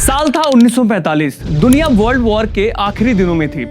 साल था 1945। दुनिया वर्ल्ड वॉर के आखिरी दिनों में थी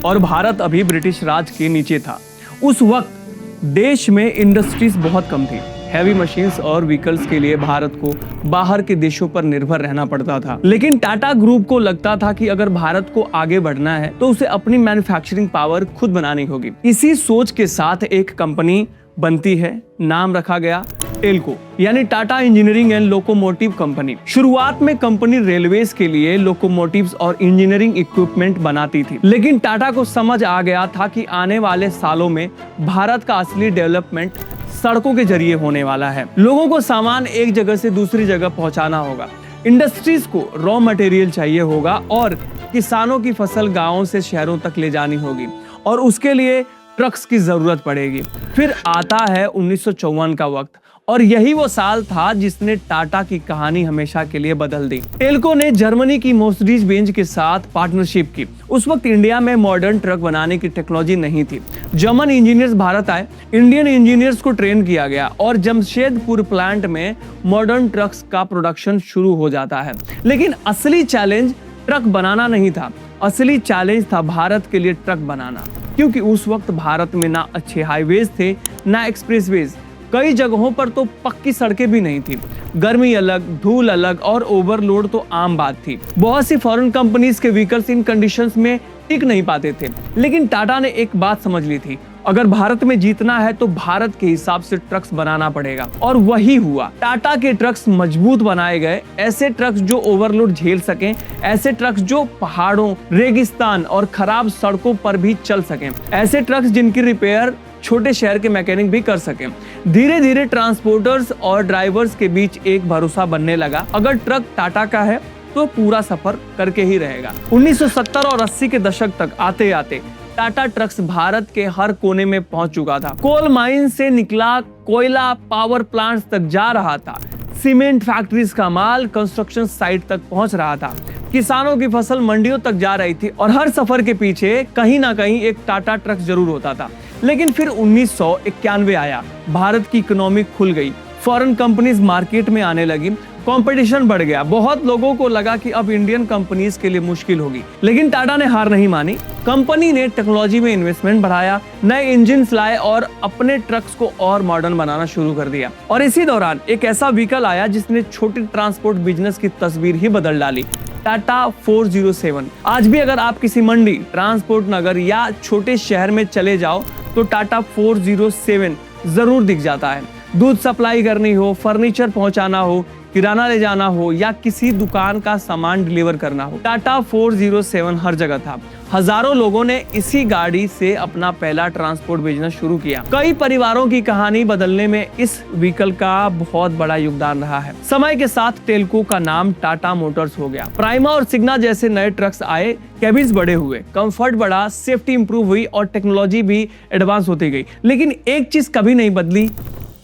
और भारत अभी ब्रिटिश राज के नीचे था। उस वक्त देश में इंडस्ट्रीज बहुत कम थी। हैवी मशीन्स और व्हीकल्स के लिए भारत को बाहर के देशों पर निर्भर रहना पड़ता था। लेकिन टाटा ग्रुप को लगता था कि अगर भारत को आगे बढ़ना है तो उसे अपनी मैन्युफैक्चरिंग पावर खुद बनानी होगी। इसी सोच के साथ एक कंपनी बनती है, नाम रखा गया टेल्को, यानी Tata engineering and locomotive company. शुरुआत में कंपनी रेलवेज के लिए लोकोमोटिव्स और इंजीनियरिंग इक्विपमेंट बनाती थी, लेकिन टाटा को समझ आ गया था कि आने वाले सालों में भारत का असली डेवलपमेंट सड़कों के जरिए होने वाला है। लोगों को सामान एक जगह से दूसरी जगह पहुंचाना होगा, इंडस्ट्रीज को रॉ मटेरियल चाहिए होगा और किसानों की फसल गांवों से शहरों तक ले जानी होगी और उसके लिए ट्रक्स की जरूरत पड़ेगी। फिर आता है 1954 का वक्त और यही वो साल था जिसने टाटा की कहानी हमेशा के लिए बदल दी। टेल्को ने जर्मनी की मर्सिडीज बेंज के साथ पार्टनरशिप की। उस वक्त इंडिया में मॉडर्न ट्रक बनाने की टेक्नोलॉजी नहीं थी। जर्मन इंजीनियर्स भारत आए, इंडियन इंजीनियर्स को ट्रेन किया गया और जमशेदपुर प्लांट में मॉडर्न ट्रक्स का प्रोडक्शन शुरू हो जाता है। लेकिन असली चैलेंज ट्रक बनाना नहीं था, असली चैलेंज था भारत के लिए ट्रक बनाना, क्योंकि उस वक्त भारत में ना अच्छे हाईवेज थे ना एक्सप्रेसवेज। कई जगहों पर तो पक्की सड़कें भी नहीं थी। गर्मी अलग, धूल अलग और ओवरलोड तो आम बात थी। बहुत सी फॉरेन कंपनीज के व्हीकल्स इन कंडीशंस में टिक नहीं पाते थे। लेकिन टाटा ने एक बात समझ ली थी, अगर भारत में जीतना है तो भारत के हिसाब से ट्रक्स बनाना पड़ेगा। और वही हुआ। टाटा के ट्रक्स मजबूत बनाए गए, ऐसे ट्रक्स जो ओवरलोड झेल सकें, ऐसे ट्रक्स जो पहाड़ों, रेगिस्तान और खराब सड़कों पर भी चल सकें, ऐसे ट्रक्स जिनकी रिपेयर छोटे शहर के मैकेनिक भी कर सकें। धीरे धीरे ट्रांसपोर्टर्स और ड्राइवर्स के बीच एक भरोसा बनने लगा, अगर ट्रक टाटा का है तो पूरा सफर करके ही रहेगा। 1970 और 80 के दशक तक आते आते टाटा ट्रक्स भारत के हर कोने में पहुंच चुका था। कोल माइन से निकला कोयला पावर प्लांट्स तक जा रहा था, सीमेंट फैक्ट्रीज का माल कंस्ट्रक्शन साइट तक पहुंच रहा था, किसानों की फसल मंडियों तक जा रही थी और हर सफर के पीछे कहीं ना कहीं एक टाटा ट्रक जरूर होता था। लेकिन फिर 1991 आया, भारत की इकोनॉमी खुल गई, फॉरेन कंपनीज मार्केट में आने लगी, कंपटीशन बढ़ गया। बहुत लोगों को लगा कि अब इंडियन कंपनीज के लिए मुश्किल होगी, लेकिन टाटा ने हार नहीं मानी। कंपनी ने टेक्नोलॉजी में इन्वेस्टमेंट बढ़ाया, नए इंजन लाए और अपने ट्रक्स को और मॉडर्न बनाना शुरू कर दिया। और इसी दौरान एक ऐसा व्हीकल आया जिसने छोटे ट्रांसपोर्ट बिजनेस की तस्वीर ही बदल डाली, टाटा 407। आज भी अगर आप किसी मंडी, ट्रांसपोर्ट नगर या छोटे शहर में चले जाओ तो टाटा 407 जरूर दिख जाता है। दूध सप्लाई करनी हो, फर्नीचर पहुंचाना हो, किराना ले जाना हो या किसी दुकान का सामान डिलीवर करना हो, टाटा 407 हर जगह था। हजारों लोगों ने इसी गाड़ी से अपना पहला ट्रांसपोर्ट बिजनेस शुरू किया। कई परिवारों की कहानी बदलने में इस व्हीकल का बहुत बड़ा योगदान रहा है। समय के साथ टेल्को का नाम टाटा मोटर्स हो गया। प्राइमा और सिग्ना जैसे नए ट्रक्स आए, केबिन्स बड़े हुए, कंफर्ट बढ़ा, सेफ्टी इंप्रूव हुई और टेक्नोलॉजी भी एडवांस होती गई। लेकिन एक चीज कभी नहीं बदली,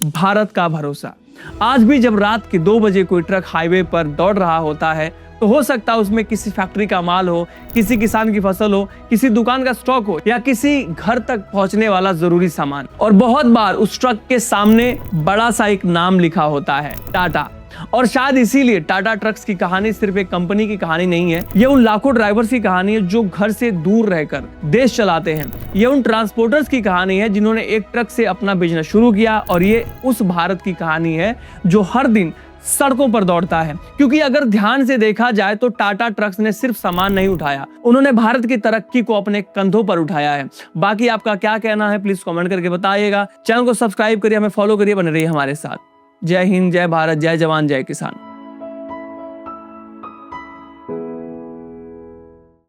भारत का भरोसा। आज भी जब रात के 2 बजे कोई ट्रक हाईवे पर दौड़ रहा होता है तो हो सकता है उसमें किसी फैक्ट्री का माल हो, किसी किसान की फसल हो, किसी दुकान का स्टॉक हो या किसी घर तक पहुंचने वाला जरूरी सामान। और बहुत बार उस ट्रक के सामने बड़ा सा एक नाम लिखा होता है, टाटा। और शायद इसीलिए टाटा ट्रक्स की कहानी सिर्फ एक कंपनी की कहानी नहीं है, ये उन लाखों ड्राइवर्स की कहानी है जो घर से दूर रहकर देश चलाते हैं। ये उन ट्रांसपोर्टर्स की कहानी है जिन्होंने एक ट्रक से अपना बिजनेस शुरू किया और ये उस भारत की कहानी है जो हर दिन सड़कों पर दौड़ता है। क्योंकि अगर ध्यान से देखा जाए तो टाटा ट्रक्स ने सिर्फ सामान नहीं उठाया, उन्होंने भारत की तरक्की को अपने कंधों पर उठाया है। बाकी आपका क्या कहना है प्लीज कमेंट करके बताइएगा। चैनल को सब्सक्राइब करिए, हमें फॉलो करिए, बने रहिए हमारे साथ। जय हिंद, जय भारत, जय जवान, जय किसान।